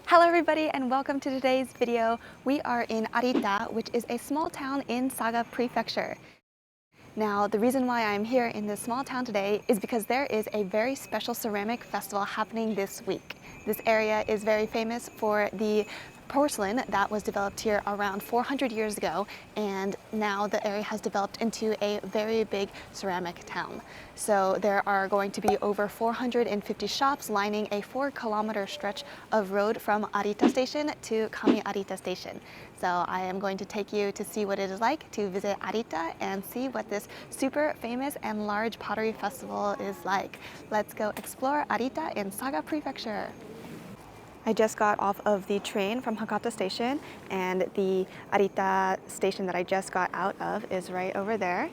Hello everybody and welcome to today's video. We are in Arita, which is a small town in Saga Prefecture. Now, the reason why I'm here in this small town today is because there is a very special ceramic festival happening this week. This area is very famous for the porcelain that was developed here around 400 years ago, and now the area has developed into a very big ceramic town. So there are going to be over 450 shops lining a 4-kilometer stretch of road from Arita Station to Kami-Arita Station. So I am going to take you to see what it is like to visit Arita and see what this super famous and large pottery festival is like. Let's go explore Arita in Saga Prefecture. I just got off of the train from Hakata Station, and the Arita station that I just got out of is right over there.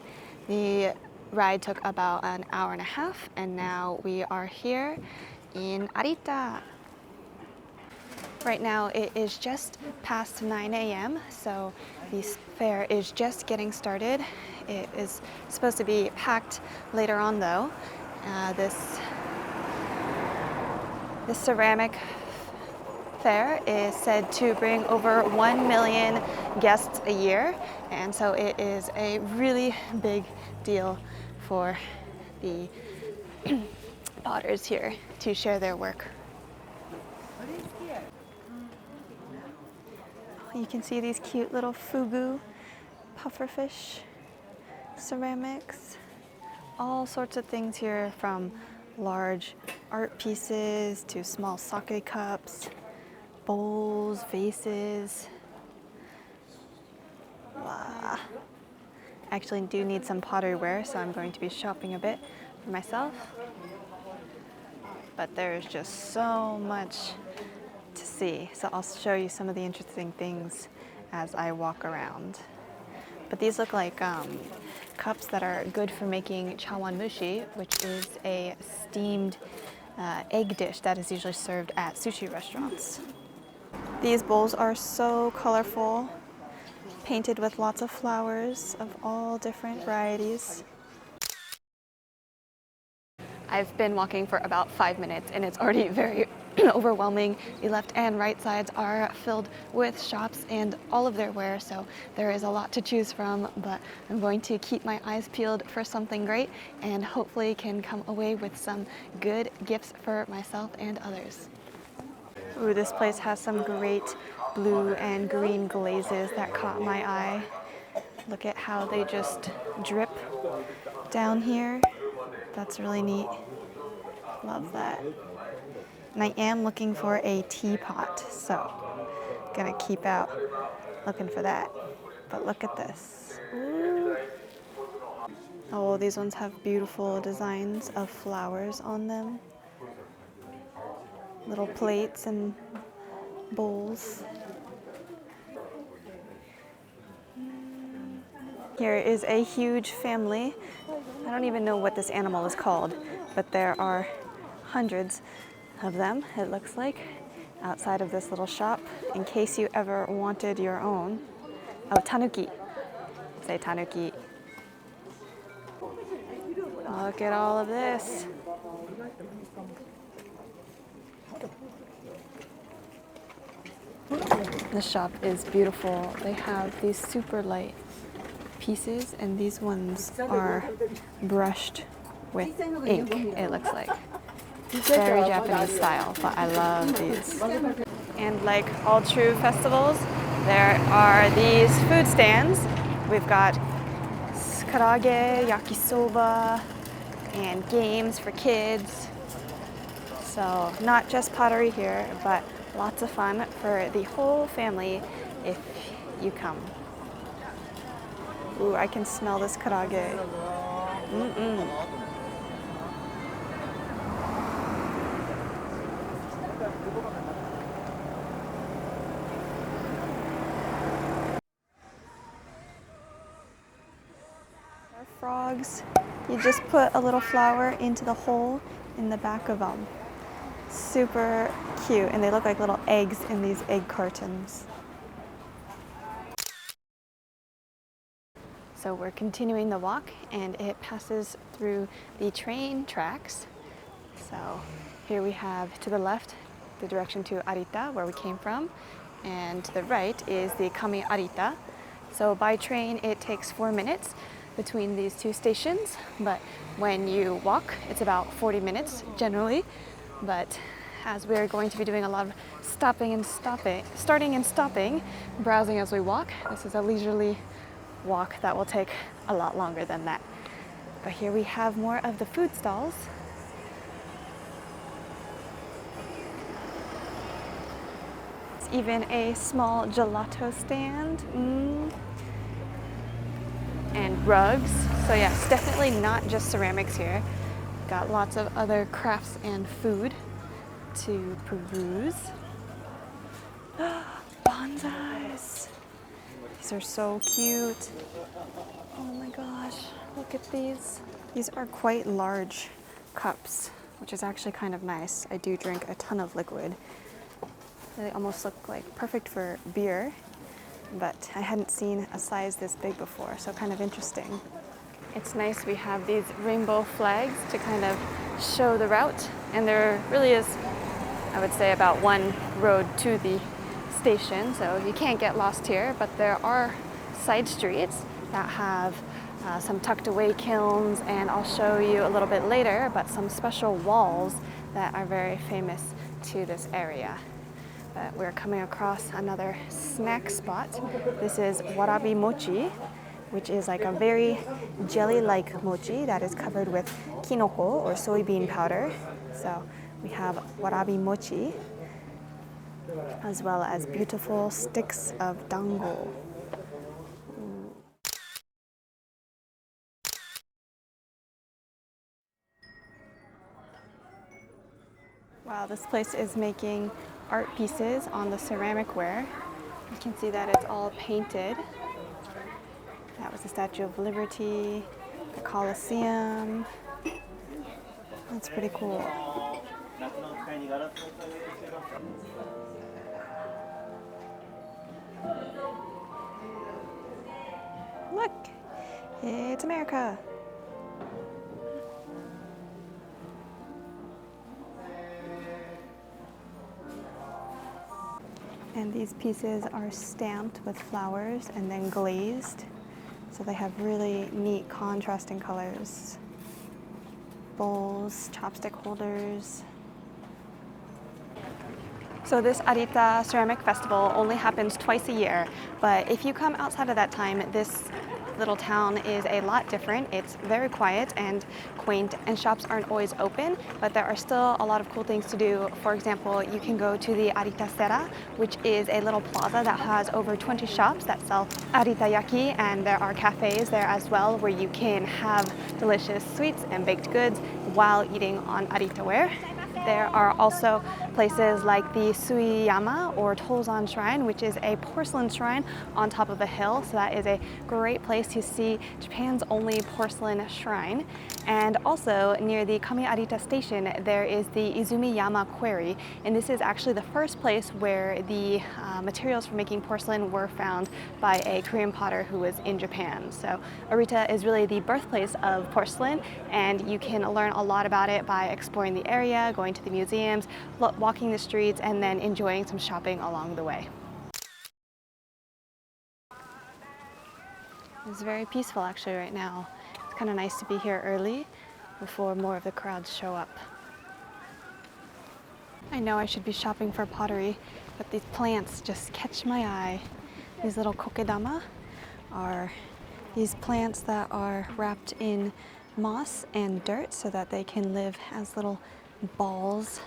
The ride took about an hour and a half, and now we are here in Arita. Right now it is just past 9 a.m., so the fair is just getting started. It is supposed to be packed later on though. This ceramic fair is said to bring over 1 million guests a year, and so it is a really big deal for the potters here to share their work. You can see these cute little fugu pufferfish ceramics, all sorts of things here, from large art pieces to small sake cups, bowls, vases. Wow. I actually do need some potteryware, so I'm going to be shopping a bit for myself. But there's just so much to see, so I'll show you some of the interesting things as I walk around. But these look like cups that are good for making chawan mushi, which is a steamed egg dish that is usually served at sushi restaurants. These bowls are so colorful, painted with lots of flowers of all different varieties. I've been walking for about 5 minutes and it's already very overwhelming. The left and right sides are filled with shops and all of their ware, so there is a lot to choose from, but I'm going to keep my eyes peeled for something great and hopefully can come away with some good gifts for myself and others. Ooh, this place has some great blue and green glazes that caught my eye. Look at how they just drip down here. That's really neat. Love that. And I am looking for a teapot, so gonna keep out looking for that. But look at this. Ooh. Oh, these ones have beautiful designs of flowers on them. Little plates and bowls. Here is a huge family. I don't even know what this animal is called, but there are hundreds of them, it looks like, outside of this little shop, in case you ever wanted your own. Oh, tanuki. Say tanuki. Look at all of this. The shop is beautiful. They have these super light pieces, and these ones are brushed with ink, it looks like. Very Japanese style, but I love these. And like all true festivals, there are these food stands. We've got karage, yakisoba, and games for kids. So not just pottery here, but lots of fun for the whole family if you come. Ooh, I can smell this karage. Frogs. You just put a little flower into the hole in the back of them. Super cute, and they look like little eggs in these egg cartons. So we're continuing the walk, and it passes through the train tracks. So here we have, to the left, the direction to Arita, where we came from, and to the right is the Kami-Arita. So by train it takes 4 minutes between these two stations, but when you walk it's about 40 minutes generally. But as we're going to be doing a lot of starting and stopping, browsing as we walk, this is a leisurely walk that will take a lot longer than that. But here we have more of the food stalls. It's even a small gelato stand. And rugs. So yeah, it's definitely not just ceramics here. Got lots of other crafts and food to peruse. Bonsais! These are so cute. Oh my gosh, look at these. These are quite large cups, which is actually kind of nice. I do drink a ton of liquid. They almost look like perfect for beer, but I hadn't seen a size this big before, so kind of interesting. It's nice we have these rainbow flags to kind of show the route, and there really is, I would say, about one road to the station, so you can't get lost here, but there are side streets that have some tucked away kilns, and I'll show you a little bit later, but some special walls that are very famous to this area. But we're coming across another snack spot. This is warabi mochi, which is like a very jelly-like mochi that is covered with kinoko or soybean powder. So we have warabi mochi, as well as beautiful sticks of dango. Wow, this place is making art pieces on the ceramic ware. You can see that it's all painted. That was the Statue of Liberty, the Colosseum. That's pretty cool. Look, it's America. And these pieces are stamped with flowers and then glazed. So they have really neat contrasting colors. Bowls, chopstick holders. So this Arita Ceramic Festival only happens twice a year, but if you come outside of that time, this little town is a lot different. It's very quiet and quaint, and shops aren't always open, but there are still a lot of cool things to do. For example, you can go to the Arita Ceramics, which is a little plaza that has over 20 shops that sell aritayaki, and there are cafes there as well where you can have delicious sweets and baked goods while eating on Arita ware. There are also places like the Suiyama or Tozan Shrine, which is a porcelain shrine on top of a hill. So that is a great place to see Japan's only porcelain shrine. And also near the Kami-Arita station, there is the Izumiyama Quarry. And this is actually the first place where the materials for making porcelain were found by a Korean potter who was in Japan. So Arita is really the birthplace of porcelain, and you can learn a lot about it by exploring the area, going to the museums, walking the streets, and then enjoying some shopping along the way. It's very peaceful actually right now. It's kind of nice to be here early before more of the crowds show up. I know I should be shopping for pottery, but these plants just catch my eye. These little kokedama are these plants that are wrapped in moss and dirt so that they can live as little balls.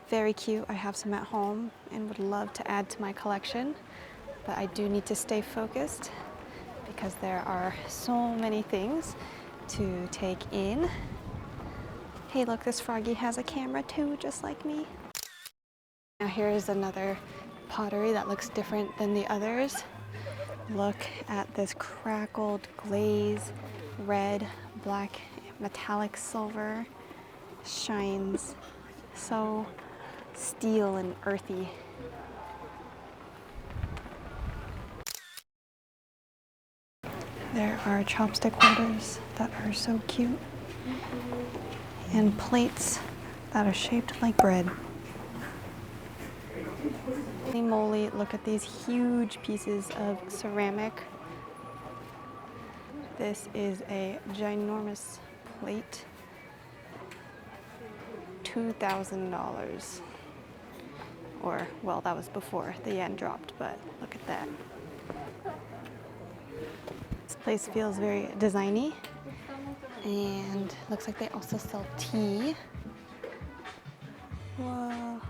Very cute. I have some at home and would love to add to my collection, but I do need to stay focused because there are so many things to take in. Hey, look, this froggy has a camera too, just like me. Now here's another pottery that looks different than the others. Look at this crackled glaze, red, black, metallic silver. Shines so steel and earthy. There are chopstick holders that are so cute, and plates that are shaped like bread. Holy moly, look at these huge pieces of ceramic. This is a ginormous plate. $2,000. Or, well, that was before the yen dropped, but look at that. This place feels very designy. And looks like they also sell tea. Whoa.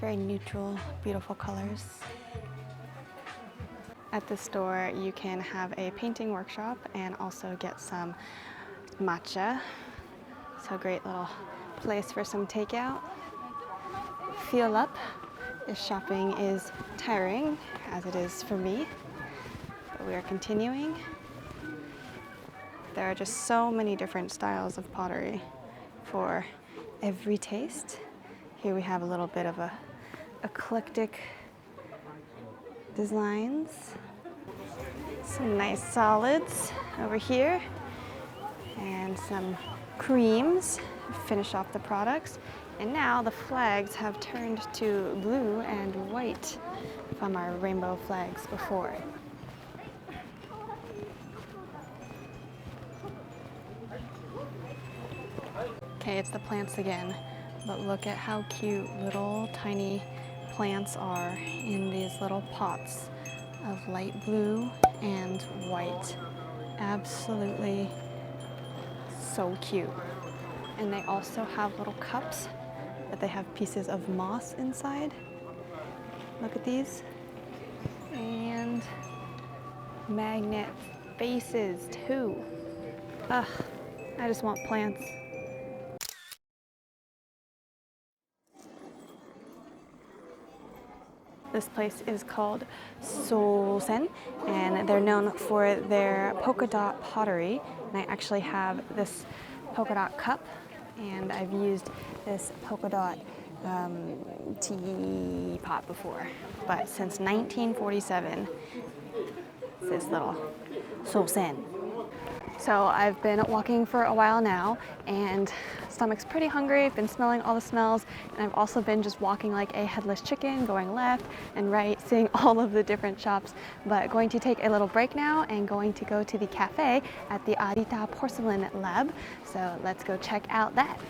Very neutral, beautiful colors. At the store, you can have a painting workshop and also get some matcha. So great little place for some takeout. Feel up if shopping is tiring, as it is for me. But we are continuing. There are just so many different styles of pottery for every taste. Here we have a little bit of a eclectic designs. Some nice solids over here and some creams to finish off the products. And now the flags have turned to blue and white from our rainbow flags before. Okay, it's the plants again, but look at how cute little tiny plants are in these little pots of light blue and white. Absolutely so cute. And they also have little cups that they have pieces of moss inside. Look at these. And magnet faces too. Ugh, I just want plants. This place is called Porcelain, and they're known for their polka dot pottery. And I actually have this polka dot cup, and I've used this polka dot teapot before. But since 1947, this little Porcelain. So I've been walking for a while now, and stomach's pretty hungry. I've been smelling all the smells, and I've also been just walking like a headless chicken, going left and right, seeing all of the different shops. But going to take a little break now and going to go to the cafe at the Arita Porcelain Lab. So let's go check out that.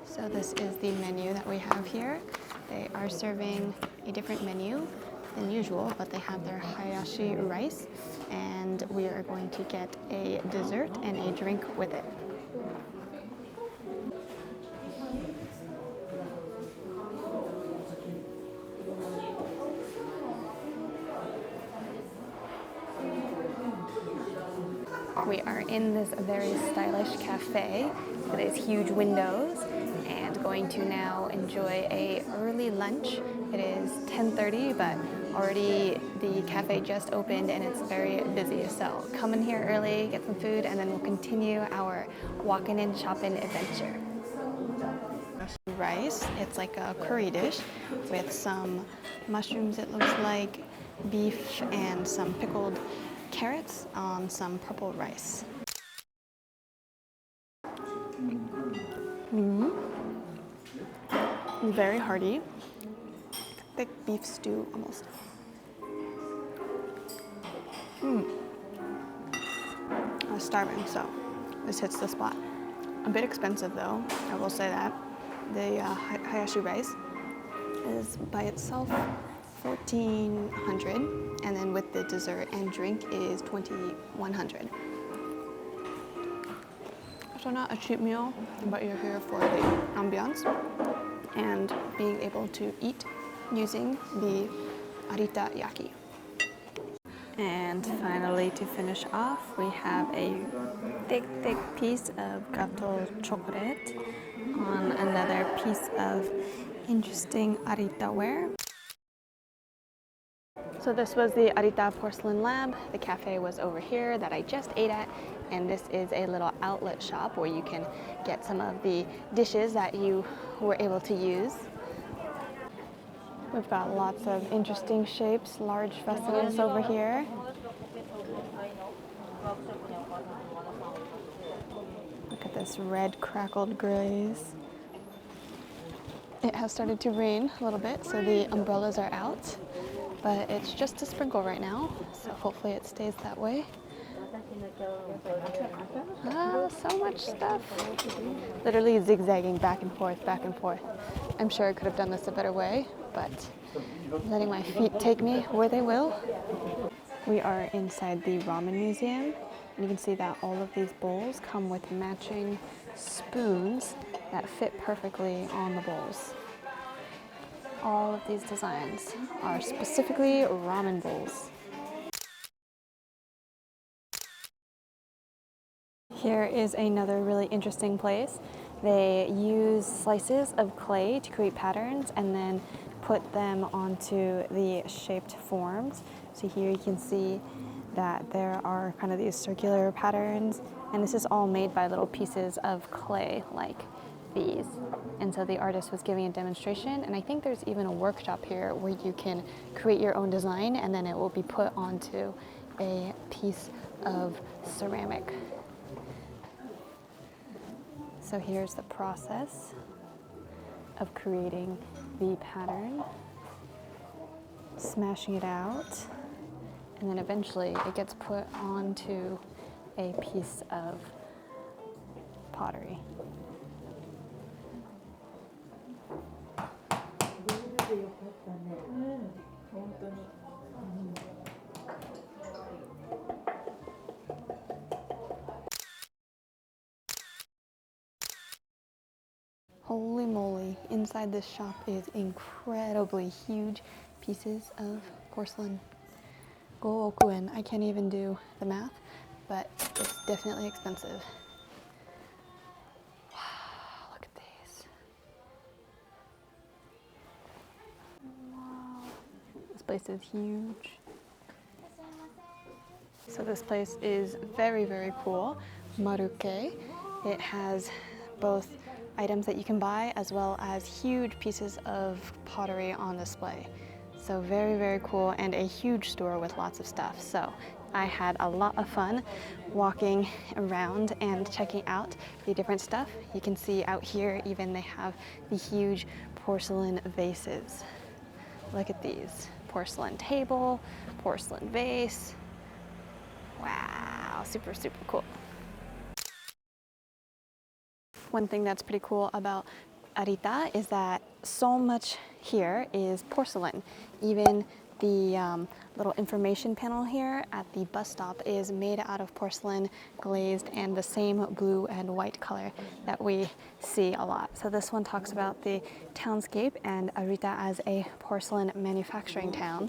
So this is the menu that we have here. They are serving a different menu than usual, but they have their hayashi rice, and we are going to get a dessert and a drink with it. We are in this very stylish cafe with its huge windows, and going to now enjoy a early lunch. It is 10:30, but already the cafe just opened and it's very busy. So come in here early, get some food, and then we'll continue our walking and shopping adventure. Rice, it's like a curry dish with some mushrooms, it looks like, beef, and some pickled carrots on some purple rice. Very hearty, thick beef stew almost. I was starving, so this hits the spot. A bit expensive though, I will say that. The hayashi rice is by itself $1,400, and then with the dessert and drink is $2,100. So not a cheap meal, but you're here for the ambiance and being able to eat using the aritayaki. And finally, to finish off, we have a thick piece of gato chocolate on another piece of interesting Arita ware. So this was the Arita Porcelain Lab. The cafe was over here that I just ate at, and this is a little outlet shop where you can get some of the dishes that you were able to use. We've got lots of interesting shapes, large vessels over here. Look at this red crackled glaze. It has started to rain a little bit, so the umbrellas are out, but it's just a sprinkle right now, so hopefully it stays that way. Ah, so much stuff. Literally zigzagging back and forth, back and forth. I'm sure I could have done this a better way, but letting my feet take me where they will. We are inside the ramen museum, and you can see that all of these bowls come with matching spoons that fit perfectly on the bowls. All of these designs are specifically ramen bowls. Here is another really interesting place. They use slices of clay to create patterns and then put them onto the shaped forms. So here you can see that there are kind of these circular patterns, and this is all made by little pieces of clay like these. And so the artist was giving a demonstration, and I think there's even a workshop here where you can create your own design and then it will be put onto a piece of ceramic. So here's the process of creating the pattern, smashing it out, and then eventually it gets put onto a piece of pottery. Holy moly, inside this shop is incredibly huge pieces of porcelain. Go-okuen, I can't even do the math, but it's definitely expensive. Wow, look at these. Wow, this place is huge. So this place is very, very cool. Maruke. It has both items that you can buy as well as huge pieces of pottery on display. So very, very cool, and a huge store with lots of stuff. So I had a lot of fun walking around and checking out the different stuff. You can see out here even they have the huge porcelain vases. Look at these. Porcelain table, porcelain vase. Wow, super, super cool. One thing that's pretty cool about Arita is that so much here is porcelain. Even the little information panel here at the bus stop is made out of porcelain, glazed, and the same blue and white color that we see a lot. So this one talks about the townscape and Arita as a porcelain manufacturing town.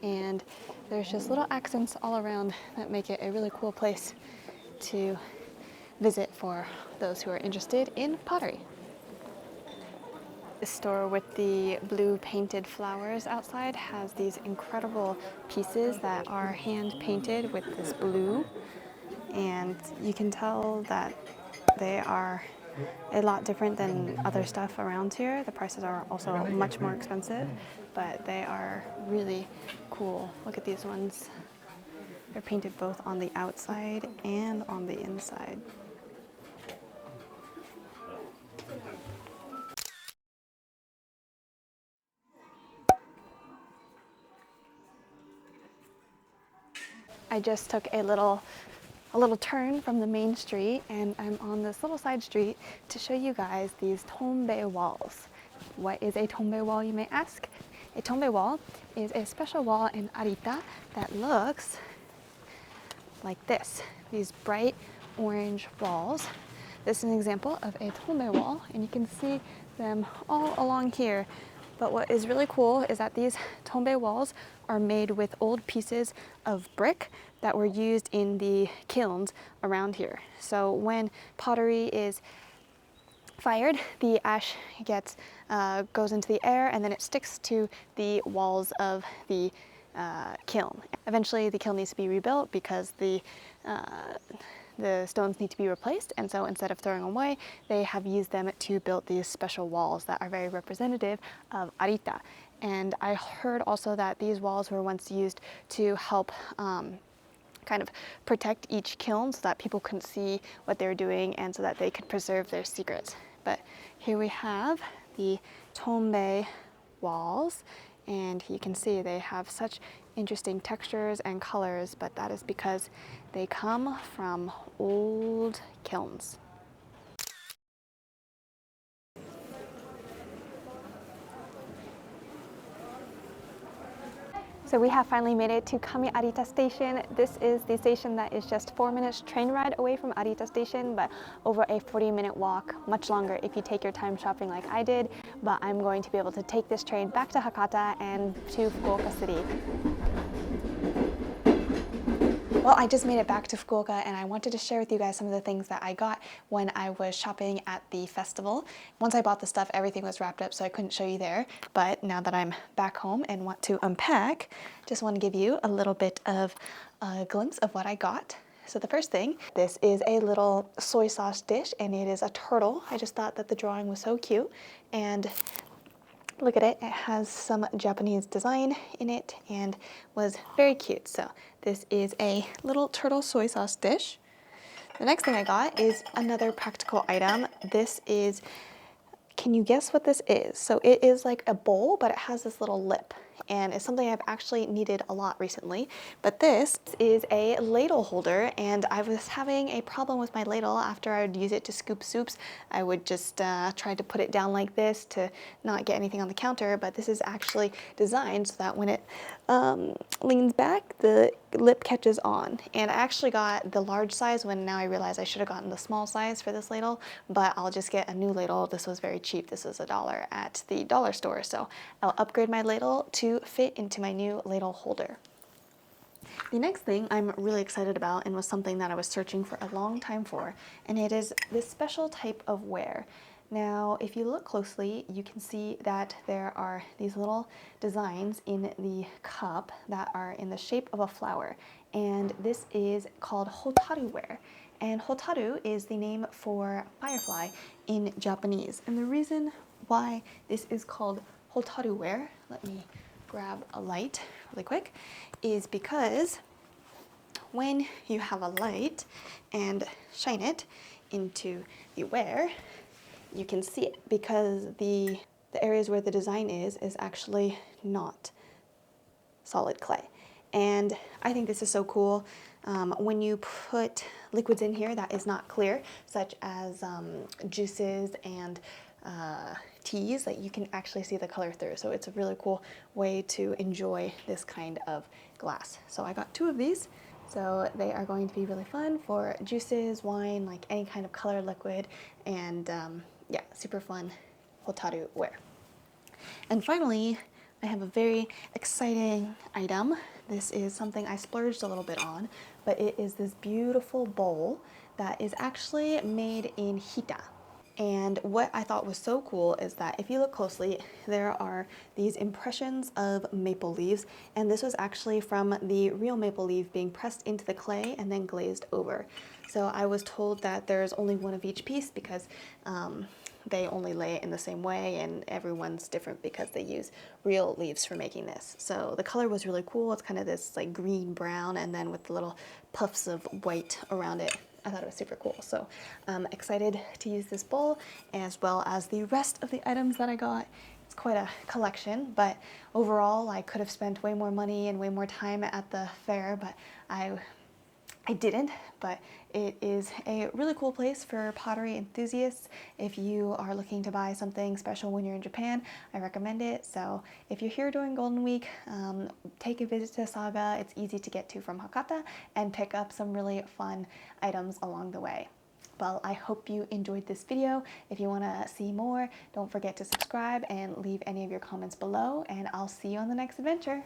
And there's just little accents all around that make it a really cool place to visit for those who are interested in pottery. The store with the blue painted flowers outside has these incredible pieces that are hand painted with this blue, and you can tell that they are a lot different than other stuff around here. The prices are also much more expensive, but they are really cool. Look at these ones. They're painted both on the outside and on the inside. I just took a little turn from the main street, and I'm on this little side street to show you guys these Tonbai walls. What is a Tonbai wall, you may ask? A Tonbai wall is a special wall in Arita that looks like this. These bright orange walls. This is an example of a Tonbai wall, and you can see them all along here. But what is really cool is that these Tonbai walls are made with old pieces of brick that were used in the kilns around here. So when pottery is fired, the ash goes into the air, and then it sticks to the walls of the kiln. Eventually the kiln needs to be rebuilt because the stones need to be replaced, and so instead of throwing them away, they have used them to build these special walls that are very representative of Arita. And I heard also that these walls were once used to help kind of protect each kiln so that people couldn't see what they were doing and so that they could preserve their secrets. But here we have the Tonbai walls, and you can see they have such interesting textures and colors, but that is because they come from old kilns. So we have finally made it to Kami-Arita station. This is the station that is just 4 minutes train ride away from Arita station, but over a 40-minute walk, much longer if you take your time shopping like I did. But I'm going to be able to take this train back to Hakata and to Fukuoka City. Well, I just made it back to Fukuoka, and I wanted to share with you guys some of the things that I got when I was shopping at the festival. Once I bought the stuff, everything was wrapped up, so I couldn't show you there. But now that I'm back home and want to unpack, just want to give you a little bit of a glimpse of what I got. So the first thing, this is a little soy sauce dish, and it is a turtle. I just thought that the drawing was so cute, and look at it, it has some Japanese design in it and was very cute. So this is a little turtle soy sauce dish. The next thing I got is another practical item. This is, can you guess what this is? So it is like a bowl, but it has this little lip, and it's something I've actually needed a lot recently. But this is a ladle holder, and I was having a problem with my ladle. After I would use it to scoop soups, I would just try to put it down like this to not get anything on the counter, but this is actually designed so that when it leans back, the lip catches on. And I actually got the large size when now I realize I should have gotten the small size for this ladle, but I'll just get a new ladle. This was very cheap. This was $1 at the dollar store, so I'll upgrade my ladle to fit into my new ladle holder. The next thing I'm really excited about, and was something that I was searching for a long time for, and it is this special type of ware. Now, if you look closely, you can see that there are these little designs in the cup that are in the shape of a flower, and this is called hotaru ware. And hotaru is the name for firefly in Japanese. And the reason why this is called hotaru ware, let me grab a light really quick, is because when you have a light and shine it into the ware, you can see it, because the areas where the design is actually not solid clay. And I think this is so cool. When you put liquids in here that is not clear, such as juices and teas, that you can actually see the color through. So it's a really cool way to enjoy this kind of glass. So I got 2 of these. So they are going to be really fun for juices, wine, like any kind of colored liquid, and yeah, super fun hotaru ware. And finally, I have a very exciting item. This is something I splurged a little bit on, but it is this beautiful bowl that is actually made in Hita. And what I thought was so cool is that if you look closely, there are these impressions of maple leaves, and this was actually from the real maple leaf being pressed into the clay and then glazed over. So I was told that there's only one of each piece because they only lay it in the same way, and everyone's different because they use real leaves for making this. So the color was really cool. It's kind of this like green brown, and then with the little puffs of white around it. I thought it was super cool. So I'm excited to use this bowl, as well as the rest of the items that I got. It's quite a collection, but overall I could have spent way more money and way more time at the fair, but I didn't. But it is a really cool place for pottery enthusiasts. If you are looking to buy something special when you're in Japan, I recommend it. So if you're here during Golden Week, take a visit to Saga. It's easy to get to from Hakata, and pick up some really fun items along the way. Well, I hope you enjoyed this video. If you want to see more, don't forget to subscribe and leave any of your comments below, and I'll see you on the next adventure.